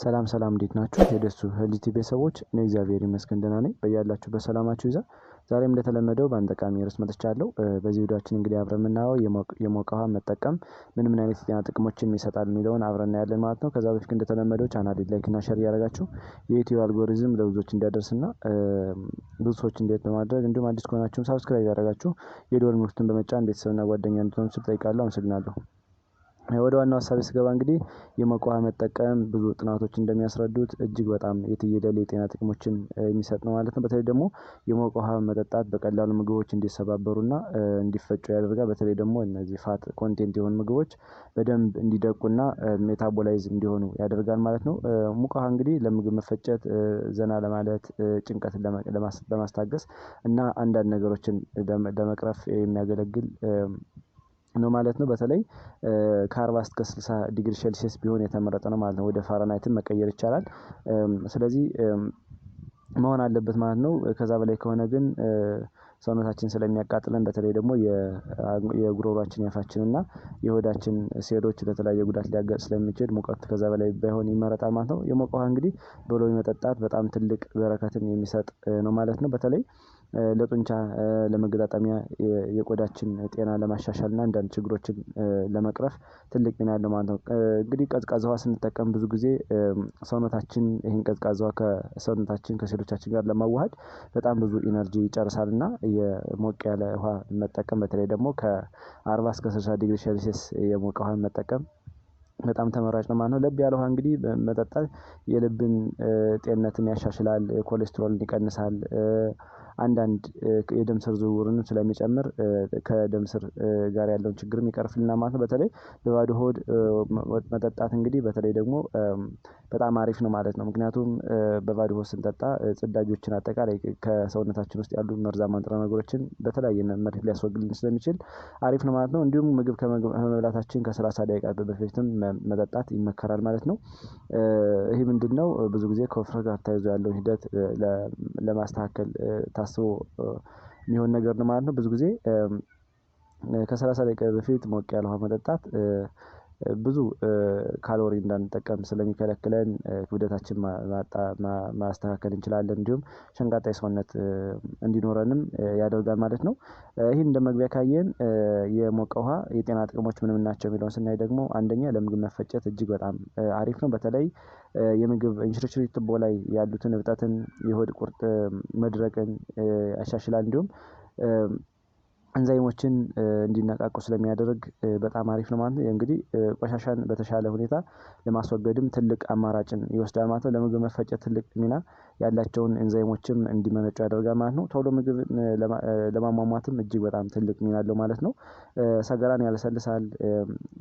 ሰላም ሰላም እንዴት ናችሁ? የደሱ ሄልቲ ቤተሰቦች እኔ እግዚአብሔር ይመስገን ደህና ነኝ። በያላችሁበት ሰላማችሁ ይብዛ። ዛሬም እንደተለመደው በአንድ ጠቃሚ ርዕስ መጥቻለሁ። በዚህ ቪዲዮአችን እንግዲህ አብረን የምናየው የሞቀ ውሃ መጠቀም ምን አይነት የጤና ጥቅሞችን ይሰጣል የሚለውን አብረን እናያለን ማለት ነው። ከዛ በፊት እንደተለመደው ቻናሌን ላይክ እና ሼር እያደረጋችሁ የዩቲዩብ አልጎሪዝም ለብዙዎች እንዲያደርስና ብዙ ሰዎች እንዲያዩት በማድረግ እንዲሁም አዲስ ከሆናችሁም ሳብስክራይብ ያደረጋችሁ የደወል ምልክቱን በመጫን ቤተሰብና ጓደኛ እንድትሆኑ ስል እጠይቃለሁ። አመሰግናለሁ። ወደ ዋናው ሀሳብ ስገባ እንግዲህ የሞቀ ውሃ መጠቀም ብዙ ጥናቶች እንደሚያስረዱት እጅግ በጣም የትየለሌ የጤና ጥቅሞችን የሚሰጥ ነው ማለት ነው። በተለይ ደግሞ የሞቀ ውሃ መጠጣት በቀላሉ ምግቦች እንዲሰባበሩና እንዲፈጩ ያደርጋል። በተለይ ደግሞ እነዚህ ፋት ኮንቴንት የሆኑ ምግቦች በደንብ እንዲደቁና ሜታቦላይዝ እንዲሆኑ ያደርጋል ማለት ነው። ሙቅ ውሃ እንግዲህ ለምግብ መፈጨት ዘና ለማለት ጭንቀትን ለማስታገስ እና አንዳንድ ነገሮችን ለመቅረፍ የሚያገለግል ነው ማለት ነው። በተለይ ከ40 እስከ 60 ዲግሪ ሴልሺየስ ቢሆን የተመረጠ ነው ማለት ነው። ወደ ፋራናይትም መቀየር ይቻላል። ስለዚህ መሆን አለበት ማለት ነው። ከዛ በላይ ከሆነ ግን ሰውነታችን ስለሚያቃጥለን በተለይ ደግሞ የጉሮሮአችን ያፋችን እና የሆዳችን ሴሎች ለተለያየ ጉዳት ሊያጋልጥ ስለሚችል ሙቀት ከዛ በላይ ባይሆን ይመረጣል ማለት ነው። የሞቀ ውሃ እንግዲህ በሎሚ መጠጣት በጣም ትልቅ በረከትን የሚሰጥ ነው ማለት ነው። በተለይ ለጡንቻ ለመገጣጠሚያ የቆዳችን ጤና ለማሻሻል እና አንዳንድ ችግሮችን ለመቅረፍ ትልቅ ሚና አለው ማለት ነው። እንግዲህ ቀዝቃዛ ውሃ ስንጠቀም ብዙ ጊዜ ሰውነታችን ይሄን ቀዝቃዛ ውሃ ከሰውነታችን ከሴሎቻችን ጋር ለማዋሃድ በጣም ብዙ ኢነርጂ ይጨርሳልና የሞቅ ያለ ውሃ መጠቀም በተለይ ደግሞ ከ40 እስከ 60 ዲግሪ ሴልሺየስ የሞቀ ውሃ መጠቀም በጣም ተመራጭ ነው ማለት ነው። ለብ ያለ ውሃ እንግዲህ መጠጣት የልብን ጤንነትን ያሻሽላል፣ ኮሌስትሮልን ይቀንሳል፣ አንዳንድ የደም ስር ዝውውርንም ስለሚጨምር ከደም ስር ጋር ያለውን ችግርም ይቀርፍልናል ማለት ነው። በተለይ በባዶ ሆድ መጠጣት እንግዲህ በተለይ ደግሞ በጣም አሪፍ ነው ማለት ነው። ምክንያቱም በባዶ ሆድ ስንጠጣ ጽዳጆችን አጠቃላይ ከሰውነታችን ውስጥ ያሉ መርዛማ ንጥረ ነገሮችን በተለያየ መልክ ሊያስወግድልን ስለሚችል አሪፍ ነው ማለት ነው። እንዲሁም ምግብ ከመብላታችን ከ30 ደቂቃ በፊትም መጠጣት ይመከራል ማለት ነው። ይሄ ምንድነው? ብዙ ጊዜ ከውፍረት ጋር ተያይዞ ያለውን ሂደት ለማስተካከል ታስቦ የሚሆን ነገር ነው ማለት ነው። ብዙ ጊዜ ከ30 ደቂቃ በፊት ሞቅ ያለ ውሃ መጠጣት ብዙ ካሎሪ እንዳንጠቀም ስለሚከለክለን ክብደታችን ማስተካከል እንችላለን፣ እንዲሁም ሸንቃጣ ሰውነት እንዲኖረንም ያደርጋል ማለት ነው። ይህን እንደ መግቢያ ካየን የሞቀ ውሃ የጤና ጥቅሞች ምን ምን ናቸው የሚለውን ስናይ ደግሞ አንደኛ ለምግብ መፈጨት እጅግ በጣም አሪፍ ነው። በተለይ የምግብ እንሽርችሪት ቱቦ ላይ ያሉትን እብጠትን፣ የሆድ ቁርጥ መድረቅን ያሻሽላል። እንዲሁም ኤንዛይሞችን እንዲነቃቁ ስለሚያደርግ በጣም አሪፍ ነው ማለት ነው። እንግዲህ ቆሻሻን በተሻለ ሁኔታ ለማስወገድም ትልቅ አማራጭን ይወስዳል ማለት ነው። ለምግብ መፈጨት ትልቅ ሚና ያላቸውን ኤንዛይሞችም እንዲመነጩ ያደርጋል ማለት ነው። ቶሎ ምግብ ለማሟሟትም እጅግ በጣም ትልቅ ሚና አለው ማለት ነው። ሰገራን ያለሰልሳል፣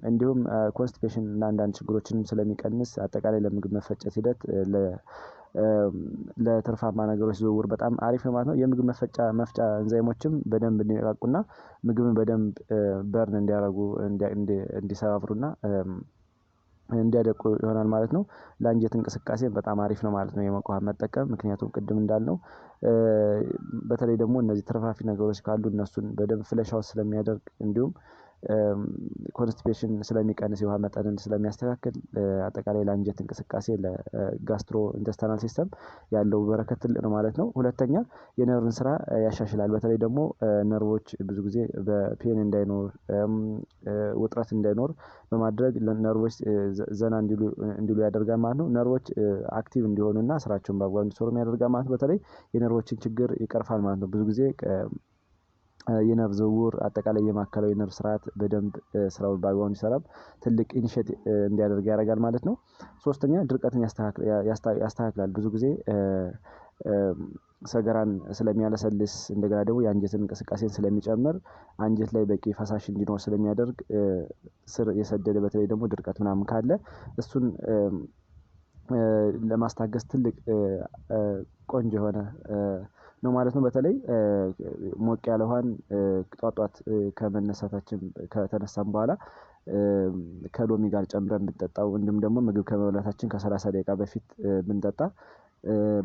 እንዲሁም ኮንስቲፔሽን እና አንዳንድ ችግሮችንም ስለሚቀንስ አጠቃላይ ለምግብ መፈጨት ሂደት ለትርፋማ ነገሮች ዝውውር በጣም አሪፍ ነው ማለት ነው። የምግብ መፍጫ ኤንዛይሞችም በደንብ እንዲነቃቁና ምግብን በደንብ በርን እንዲያደርጉ እንዲሰባብሩና እንዲያደቁ ይሆናል ማለት ነው። ለአንጀት እንቅስቃሴ በጣም አሪፍ ነው ማለት ነው የሞቀ ውሃ መጠቀም። ምክንያቱም ቅድም እንዳልነው በተለይ ደግሞ እነዚህ ትርፍራፊ ነገሮች ካሉ እነሱን በደንብ ፍለሽ አውት ስለሚያደርግ እንዲሁም ኮንስቲፔሽን ስለሚቀንስ የውሃ መጠንን ስለሚያስተካክል አጠቃላይ ለአንጀት እንቅስቃሴ ለጋስትሮ ኢንተስታይናል ሲስተም ያለው በረከት ትልቅ ነው ማለት ነው። ሁለተኛ የነርቭን ስራ ያሻሽላል። በተለይ ደግሞ ነርቮች ብዙ ጊዜ በፔን እንዳይኖር ውጥረት እንዳይኖር በማድረግ ነርቮች ዘና እንዲሉ ያደርጋል ማለት ነው። ነርቮች አክቲቭ እንዲሆኑና ስራቸውን በአግባቡ እንዲሰሩ ያደርጋል ማለት ነው። በተለይ የነርቮችን ችግር ይቀርፋል ማለት ነው። ብዙ ጊዜ የነርቭ ዝውውር አጠቃላይ የማዕከላዊ ነርቭ ስርዓት በደንብ ስራውን በአግባቡ እንዲሰራ ትልቅ ኢኒሼት እንዲያደርግ ያደርጋል ማለት ነው። ሶስተኛ ድርቀትን ያስተካክላል። ብዙ ጊዜ ሰገራን ስለሚያለሰልስ እንደገና ደግሞ የአንጀትን እንቅስቃሴን ስለሚጨምር አንጀት ላይ በቂ ፈሳሽ እንዲኖር ስለሚያደርግ ስር የሰደደ በተለይ ደግሞ ድርቀት ምናምን ካለ እሱን ለማስታገስ ትልቅ ቆንጆ የሆነ ነው ማለት ነው። በተለይ ሞቅ ያለ ውሃን ጠዋት ጠዋት ከመነሳታችን ከተነሳን በኋላ ከሎሚ ጋር ጨምረን ብንጠጣው እንዲሁም ደግሞ ምግብ ከመብላታችን ከ30 ደቂቃ በፊት ብንጠጣ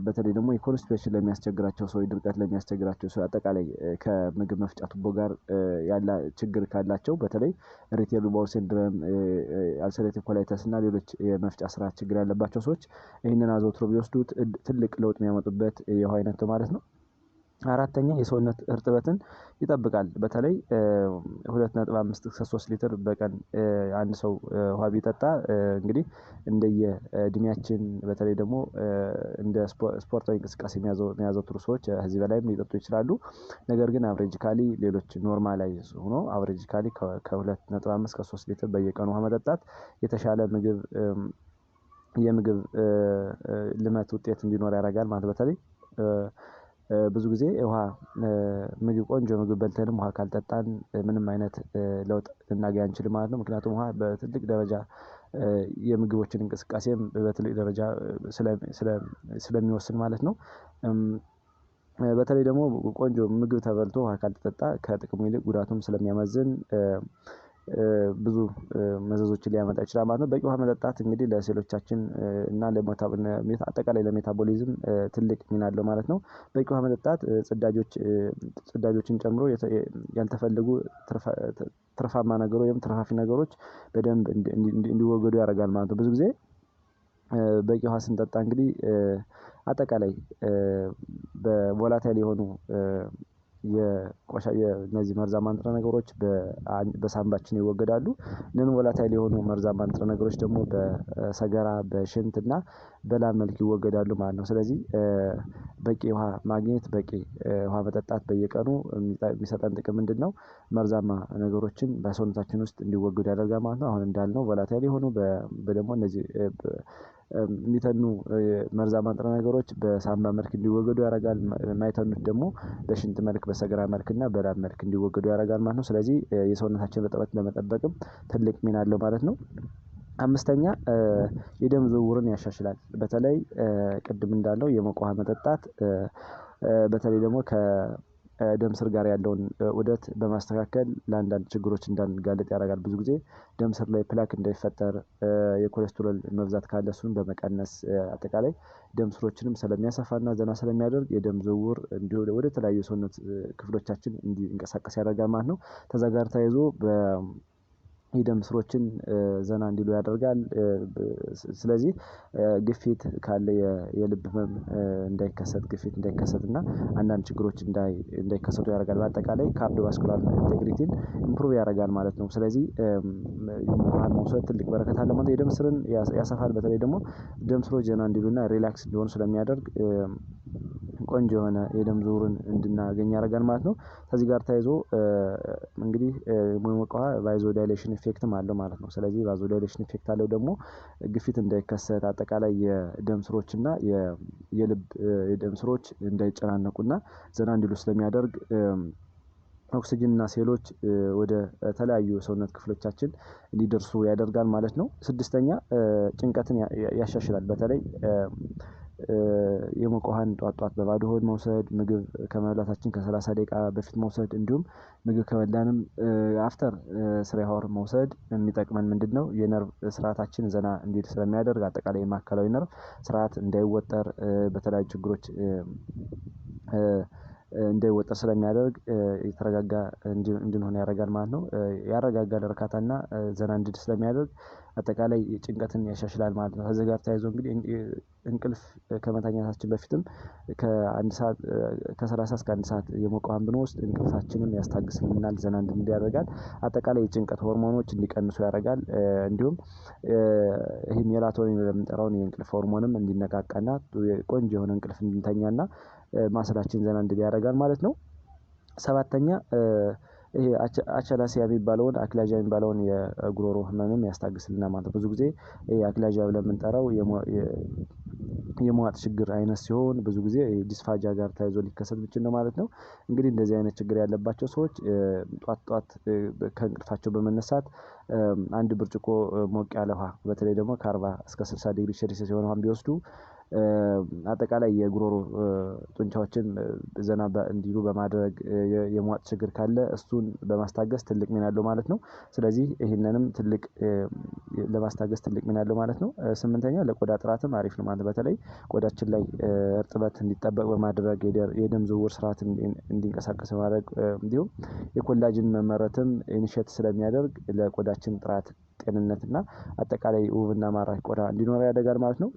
በተለይ ደግሞ የኮንስቲፔሽን ለሚያስቸግራቸው ሰዎች፣ ድርቀት ለሚያስቸግራቸው ሰዎች አጠቃላይ ከምግብ መፍጫ ቱቦ ጋር ያለ ችግር ካላቸው በተለይ ኢሪቴብል ባውል ሲንድሮም፣ አልሰሬቲቭ ኮላይተስ እና ሌሎች የመፍጫ ስርዓት ችግር ያለባቸው ሰዎች ይህንን አዘውትሮ ቢወስዱት ትልቅ ለውጥ የሚያመጡበት የውሃ አይነት ማለት ነው። አራተኛ የሰውነት እርጥበትን ይጠብቃል። በተለይ 2.5 እስከ 3 ሊትር በቀን አንድ ሰው ውሃ ቢጠጣ እንግዲህ እንደየ እድሜያችን በተለይ ደግሞ እንደ ስፖርታዊ እንቅስቃሴ የሚያዘወትሩ ሰዎች ከዚህ በላይም ሊጠጡ ይችላሉ። ነገር ግን አቨሬጂካሊ ሌሎች ኖርማላይዝ ሆኖ አቨሬጂካሊ ከ2.5 እስከ 3 ሊትር በየቀኑ ውሃ መጠጣት የተሻለ የምግብ ልመት ውጤት እንዲኖር ያደርጋል ማለት በተለይ ብዙ ጊዜ ውሃ ቆንጆ ምግብ በልተንም ውሃ ካልጠጣን ምንም አይነት ለውጥ ልናገኝ አንችልም ማለት ነው። ምክንያቱም ውሃ በትልቅ ደረጃ የምግቦችን እንቅስቃሴም በትልቅ ደረጃ ስለሚወስን ማለት ነው። በተለይ ደግሞ ቆንጆ ምግብ ተበልቶ ውሃ ካልተጠጣ ከጥቅሙ ይልቅ ጉዳቱም ስለሚያመዝን ብዙ መዘዞችን ሊያመጣ ይችላል ማለት ነው። በቂ ውሃ መጠጣት እንግዲህ ለሴሎቻችን እና አጠቃላይ ለሜታቦሊዝም ትልቅ ሚና አለው ማለት ነው። በቂ ውሃ መጠጣት ጽዳጆችን ጨምሮ ያልተፈለጉ ትርፋማ ነገሮች ወይም ትርፋፊ ነገሮች በደንብ እንዲወገዱ ያደርጋል ማለት ነው። ብዙ ጊዜ በቂ ውሃ ስንጠጣ እንግዲህ አጠቃላይ በቮላታይል የሆኑ የእነዚህ መርዛማ ንጥረ ነገሮች በሳንባችን ይወገዳሉ። ነን ቮላታይል የሆኑ መርዛማ ንጥረ ነገሮች ደግሞ በሰገራ፣ በሽንት እና በላብ መልክ ይወገዳሉ ማለት ነው። ስለዚህ በቂ ውሃ ማግኘት፣ በቂ ውሃ መጠጣት በየቀኑ የሚሰጠን ጥቅም ምንድነው? መርዛማ ነገሮችን በሰውነታችን ውስጥ እንዲወገዱ ያደርጋል ማለት ነው። አሁን እንዳልነው ቮላታይል የሆኑ ደግሞ እነዚህ የሚተኑ መርዛማ ንጥረ ነገሮች በሳንባ መልክ እንዲወገዱ ያደርጋል። የማይተኑት ደግሞ በሽንት መልክ፣ በሰገራ መልክ እና በላብ መልክ እንዲወገዱ ያደርጋል ማለት ነው። ስለዚህ የሰውነታችን እርጥበት ለመጠበቅም ትልቅ ሚና አለው ማለት ነው። አምስተኛ የደም ዝውውርን ያሻሽላል። በተለይ ቅድም እንዳለው የሞቀ ውሃ መጠጣት በተለይ ደግሞ ከደም ስር ጋር ያለውን ውህደት በማስተካከል ለአንዳንድ ችግሮች እንዳንጋለጥ ያደርጋል። ብዙ ጊዜ ደም ስር ላይ ፕላክ እንዳይፈጠር፣ የኮሌስትሮል መብዛት ካለ እሱን በመቀነስ አጠቃላይ ደም ስሮችንም ስለሚያሰፋና ዘና ስለሚያደርግ የደም ዝውውር እንዲሁ ወደ ተለያዩ ሰውነት ክፍሎቻችን እንዲንቀሳቀስ ያደርጋል ማለት ነው። ከዛ ጋር ተያይዞ የደም ስሮችን ዘና እንዲሉ ያደርጋል። ስለዚህ ግፊት ካለ የልብ ህመም ግፊት እንዳይከሰት እና አንዳንድ ችግሮች እንዳይከሰቱ ያደርጋል። በአጠቃላይ ካርዲዮቫስኩላር ኢንቴግሪቲን ኢምፕሩቭ ያደርጋል ማለት ነው። ስለዚህ ውሃን መውሰድ ትልቅ በረከት አለ ማለት ነው። የደም ስርን ያሰፋል። በተለይ ደግሞ ደም ስሮች ዘና እንዲሉና ሪላክስ እንዲሆኑ ስለሚያደርግ ቆንጆ የሆነ የደም ዝውውርን እንድናገኝ ያደርጋል ማለት ነው። ከዚህ ጋር ተያይዞ እንግዲህ የሞቀ ውሃ ቫዞ ዳይሌሽን ኢፌክትም አለው ማለት ነው። ስለዚህ ቫዞ ዳይሌሽን ኢፌክት አለው ደግሞ ግፊት እንዳይከሰት አጠቃላይ የደም ስሮች እና የልብ የደም ስሮች እንዳይጨናነቁና ዘና እንዲሉ ስለሚያደርግ ኦክስጅን እና ሴሎች ወደ ተለያዩ ሰውነት ክፍሎቻችን እንዲደርሱ ያደርጋል ማለት ነው። ስድስተኛ ጭንቀትን ያሻሽላል። በተለይ የሞቀ ውሃን ጧት በባዶ ሆድ መውሰድ፣ ምግብ ከመብላታችን ከ30 ደቂቃ በፊት መውሰድ እንዲሁም ምግብ ከበላንም አፍተር 3 አወር መውሰድ የሚጠቅመን ምንድነው? የነርቭ ስርዓታችን ዘና እንዲል ስለሚያደርግ አጠቃላይ የማዕከላዊ ነርቭ ስርዓት እንዳይወጠር በተለያዩ ችግሮች እንዳይወጠር ስለሚያደርግ የተረጋጋ እንድንሆን ያደርጋል ማለት ነው። ያረጋጋል፣ እርካታና ዘና እንድል ስለሚያደርግ አጠቃላይ ጭንቀትን ያሻሽላል ማለት ነው። ከዚህ ጋር ተያይዞ እንግዲህ እንቅልፍ ከመተኛታችን በፊትም ከ30 እስከ 1 ሰዓት የሞቀ ውሃን ብንወስድ እንቅልፋችንን ያስታግስልናል፣ ዘና እንድንል ያደርጋል። አጠቃላይ የጭንቀት ሆርሞኖች እንዲቀንሱ ያደርጋል። እንዲሁም ይሄ ሜላቶኒን የምንጠራውን የእንቅልፍ ሆርሞንም እንዲነቃቃና ቆንጆ የሆነ እንቅልፍ እንድንተኛና ማሰላችን ዘና እንዲል ያደርጋል ማለት ነው። ሰባተኛ ይሄ አቻላሲያ የሚባለውን አክላዣ የሚባለውን የጉሮሮ ህመምም ያስታግስልናል ማለት ነው። ብዙ ጊዜ ይሄ አክላዣ ብለን የምንጠራው የመዋጥ ችግር አይነት ሲሆን ብዙ ጊዜ ዲስፋጂያ ጋር ተያይዞ ሊከሰት የሚችል ነው ማለት ነው። እንግዲህ እንደዚህ አይነት ችግር ያለባቸው ሰዎች ጧት ከእንቅልፋቸው በመነሳት አንድ ብርጭቆ ሞቅ ያለ ውሃ በተለይ ደግሞ ከ40 እስከ 60 ዲግሪ ሴልሺየስ የሆነ ውሃን ቢወስዱ አጠቃላይ የጉሮሮ ጡንቻዎችን ዘና እንዲሉ በማድረግ የመዋጥ ችግር ካለ እሱን በማስታገስ ትልቅ ሚና አለው ማለት ነው። ስለዚህ ይህንንም ለማስታገስ ትልቅ ሚና አለው ማለት ነው። ስምንተኛ ለቆዳ ጥራትም አሪፍ ነው ማለት በተለይ ቆዳችን ላይ እርጥበት እንዲጠበቅ በማድረግ የደም ዝውውር ስርዓት እንዲንቀሳቀስ በማድረግ እንዲሁም የኮላጅን መመረትም ኢኒሼት ስለሚያደርግ ለቆዳችን ጥራት ጤንነትና አጠቃላይ ውብና ማራኪ ቆዳ እንዲኖረን ያደርጋል ማለት ነው።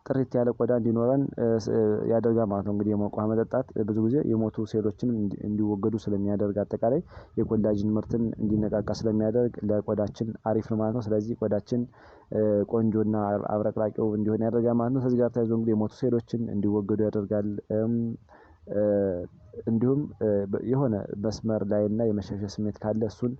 ጥርት ያለ ቆዳ እንዲኖረን ያደርጋል ማለት ነው። እንግዲህ የሞቀ ውሃ መጠጣት ብዙ ጊዜ የሞቱ ሴሎችን እንዲወገዱ ስለሚያደርግ አጠቃላይ የኮላጅን ምርትን እንዲነቃቃ ስለሚያደርግ ለቆዳችን አሪፍ ነው ማለት ነው። ስለዚህ ቆዳችን ቆንጆና አብረቅራቂ ውብ እንዲሆን ያደርጋል ማለት ነው። ከዚህ ጋር ተያይዞ እንግዲህ የሞቱ ሴሎችን እንዲወገዱ ያደርጋል። እንዲሁም የሆነ መስመር ላይና የመሸርሸር ስሜት ካለ እሱን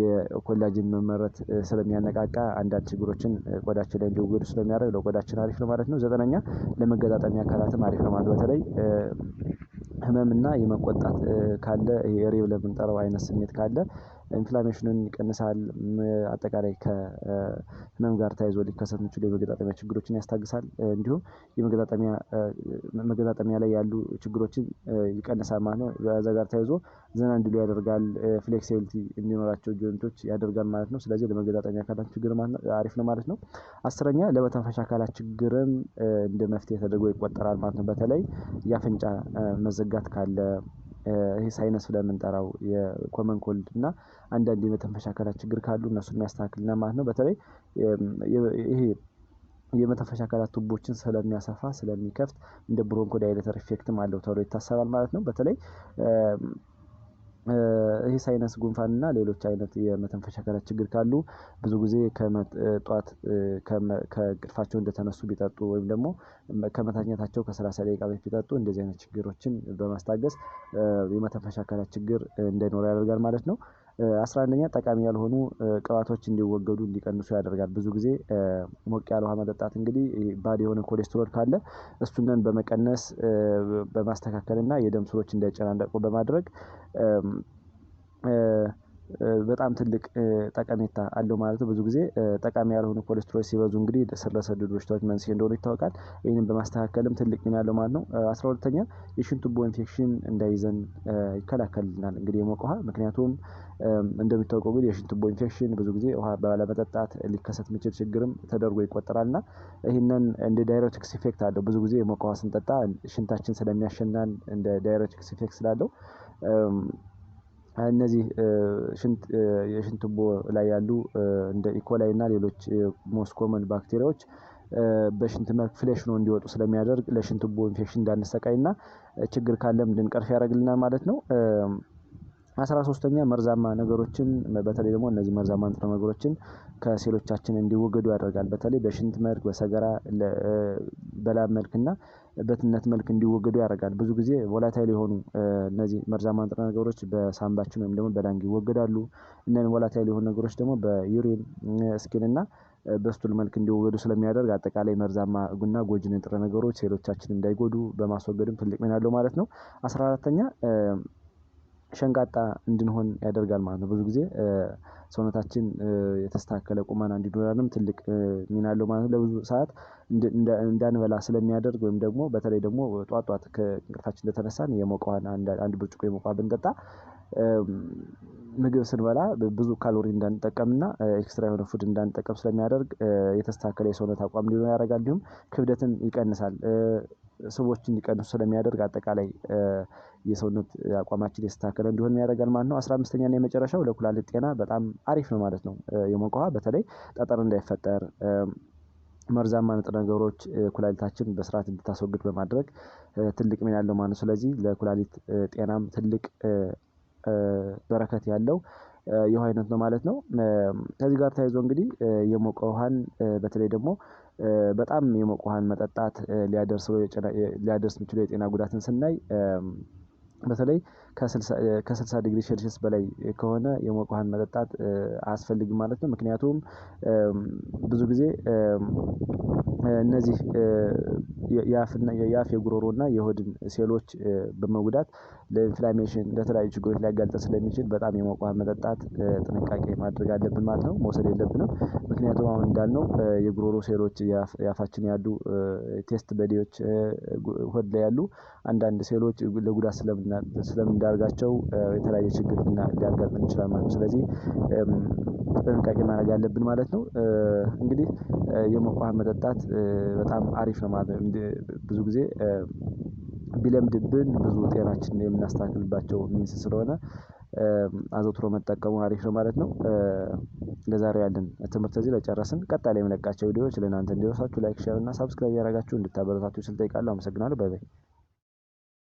የኮላጅን መመረት ስለሚያነቃቃ አንዳንድ ችግሮችን ቆዳችን ላይ እንዲወገዱ ስለሚያደርግ ለቆዳችን አሪፍ ነው ማለት ነው። ዘጠነኛ ለመገጣጠሚያ አካላትም አሪፍ ነው ማለት በተለይ ህመምና የመቆጣት ካለ ይሄ ሬው ለምንጠራው አይነት ስሜት ካለ ኢንፍላሜሽንን ይቀንሳል። አጠቃላይ ከህመም ጋር ተያይዞ ሊከሰቱ የሚችሉ የመገጣጠሚያ ችግሮችን ያስታግሳል። እንዲሁም መገጣጠሚያ ላይ ያሉ ችግሮችን ይቀንሳል ማለት ነው። በዛ ጋር ተያይዞ ዘና እንዲሉ ያደርጋል። ፍሌክሲቢሊቲ እንዲኖራቸው ጆይንቶች ያደርጋል ማለት ነው። ስለዚህ ለመገጣጠሚያ አካላት ችግር አሪፍ ነው ማለት ነው። አስረኛ ለመተንፈሻ አካላት ችግርም እንደ መፍትሄ ተደርጎ ይቆጠራል ማለት ነው። በተለይ የአፍንጫ መዘጋት ካለ ይሄ ሳይነስ ብለን የምንጠራው የኮመን ኮልድ እና አንዳንድ የመተንፈሻ አካላት ችግር ካሉ እነሱን የሚያስተካክልና ማለት ነው። በተለይ ይሄ የመተንፈሻ አካላት ቱቦችን ስለሚያሰፋ ስለሚከፍት እንደ ብሮንኮ ዳይሌተር ኢፌክትም አለው ተብሎ ይታሰባል ማለት ነው። በተለይ ይሄ ሳይነስ ጉንፋን እና ሌሎች አይነት የመተንፈሻ አካላት ችግር ካሉ ብዙ ጊዜ ጠዋት ከእንቅልፋቸው እንደተነሱ ቢጠጡ ወይም ደግሞ ከመተኛታቸው ከ30 ደቂቃ በፊት ቢጠጡ እንደዚህ አይነት ችግሮችን በማስታገስ የመተንፈሻ አካላት ችግር እንዳይኖር ያደርጋል ማለት ነው። 11ኛ ጠቃሚ ያልሆኑ ቅባቶች እንዲወገዱ እንዲቀንሱ ያደርጋል። ብዙ ጊዜ ሞቅ ያለ ውሃ መጠጣት እንግዲህ ባድ የሆነ ኮሌስትሮል ካለ እሱን በመቀነስ በማስተካከል እና የደም ስሮች እንዳይጨናነቁ በማድረግ በጣም ትልቅ ጠቀሜታ አለው ማለት ነው። ብዙ ጊዜ ጠቃሚ ያልሆኑ ኮሌስትሮል ሲበዙ እንግዲህ ስር ለሰደዱ በሽታዎች መንስኤ እንደሆኑ ይታወቃል። ይህንን በማስተካከልም ትልቅ ሚና አለው ማለት ነው። 12ኛ የሽንት ቱቦ ኢንፌክሽን እንዳይዘን ይከላከልልናል። እንግዲህ የሞቀ ውሃ ምክንያቱም እንደሚታወቀው እንግዲህ የሽንት ቱቦ ኢንፌክሽን ብዙ ጊዜ ውሃ ባለመጠጣት ሊከሰት የሚችል ችግርም ተደርጎ ይቆጠራል እና ይህንን እንደ ዳይሬቲክስ ኢፌክት አለው። ብዙ ጊዜ የሞቀ ውሃ ስንጠጣ ሽንታችን ስለሚያሸናን እንደ ዳይሬቲክስ ኢፌክት ስላለው እነዚህ የሽንት ቱቦ ላይ ያሉ እንደ ኢኮላይ እና ሌሎች ሞስት ኮመን ባክቴሪያዎች በሽንት መልክ ፍሌሽ ነው እንዲወጡ ስለሚያደርግ ለሽንት ቱቦ ኢንፌክሽን እንዳንሰቃይና ችግር ካለም እንድንቀርፍ ያደርግልናል ማለት ነው። 13ኛ መርዛማ ነገሮችን በተለይ ደግሞ እነዚህ መርዛማ ንጥረ ነገሮችን ከሴሎቻችን እንዲወገዱ ያደርጋል። በተለይ በሽንት መልክ በሰገራ በላብ መልክ እና በትነት መልክ እንዲወገዱ ያደርጋል። ብዙ ጊዜ ቮላታይል የሆኑ እነዚህ መርዛማ ንጥረ ነገሮች በሳምባችን ወይም ደግሞ በላንግ ይወገዳሉ። እነዚህ ቮላታይል የሆኑ ነገሮች ደግሞ በዩሪን ስኪን እና በስቱል መልክ እንዲወገዱ ስለሚያደርግ አጠቃላይ መርዛማ እና ጎጂ ንጥረ ነገሮች ሴሎቻችን እንዳይጎዱ በማስወገድም ትልቅ ሚና አለው ማለት ነው። 14ኛ ሸንቃጣ እንድንሆን ያደርጋል ማለት ነው። ብዙ ጊዜ ሰውነታችን የተስተካከለ ቁመና እንዲኖረንም ትልቅ ሚና አለው ማለት ነው። ለብዙ ሰዓት እንዳንበላ ስለሚያደርግ ወይም ደግሞ በተለይ ደግሞ ጧት ከእንቅልፋችን እንደተነሳን የሞቀ ውሃ አንድ ብርጭቆ የሞቀ ውሃ ብንጠጣ ምግብ ስንበላ ብዙ ካሎሪ እንዳንጠቀምና ኤክስትራ የሆነ ፉድ እንዳንጠቀም ስለሚያደርግ የተስተካከለ የሰውነት አቋም እንዲኖር ያደርጋል። እንዲሁም ክብደትን ይቀንሳል። ስቦች እንዲቀንሱ ስለሚያደርግ አጠቃላይ የሰውነት አቋማችን የተስተካከለ እንዲሆን ያደርጋል ማለት ነው። 15ኛ እና የመጨረሻው ለኩላሊት ጤና በጣም አሪፍ ነው ማለት ነው። የሞቀ ውሃ በተለይ ጠጠር እንዳይፈጠር መርዛማ ንጥረ ነገሮች ኩላሊታችን በስርዓት እንድታስወግድ በማድረግ ትልቅ ሚና አለው ማለት ነው። ስለዚህ ለኩላሊት ጤናም ትልቅ በረከት ያለው የውሃ አይነት ነው ማለት ነው። ከዚህ ጋር ተያይዞ እንግዲህ የሞቀ ውሃን በተለይ ደግሞ በጣም የሞቀ ውሃን መጠጣት ሊያደርስ የሚችለው የጤና ጉዳትን ስናይ በተለይ ከ60 ዲግሪ ሴልሺየስ በላይ ከሆነ የሞቀ ውሃን መጠጣት አያስፈልግም ማለት ነው። ምክንያቱም ብዙ ጊዜ እነዚህ የአፍ የጉሮሮና የሆድን ሴሎች በመጉዳት ለኢንፍላሜሽን ለተለያዩ ችግሮች ሊያጋልጠን ስለሚችል በጣም የሞቀ ውሃ መጠጣት ጥንቃቄ ማድረግ አለብን ማለት ነው። መውሰድ የለብንም። ምክንያቱም አሁን እንዳልነው የጉሮሮ ሴሎች የአፋችን ያሉ ቴስት በዲዎች ሆድ ላይ ያሉ አንዳንድ ሴሎች ለጉዳት ስለምንዳርጋቸው የተለያየ ችግር ሊያጋጥመን ይችላል ማለት ነው። ስለዚህ ጥንቃቄ ማድረግ አለብን ማለት ነው። እንግዲህ የሞቀ ውሃ መጠጣት በጣም አሪፍ ነው ማለት ነው። ብዙ ጊዜ ቢለምድብን ብዙ ጤናችንን የምናስተካክልባቸው ሚንስ ስለሆነ አዘውትሮ መጠቀሙ አሪፍ ነው ማለት ነው። ለዛሬው ያለን ትምህርት እዚህ ላይ ጨረስን። ቀጣይ ላይ የምለቃቸው ቪዲዮዎች ለእናንተ እንዲደርሳችሁ ላይክ፣ ሼር እና ሰብስክራይብ ያደረጋችሁ እንድታበረታቱ ስል እጠይቃለሁ። አመሰግናለሁ። ባይ ባይ።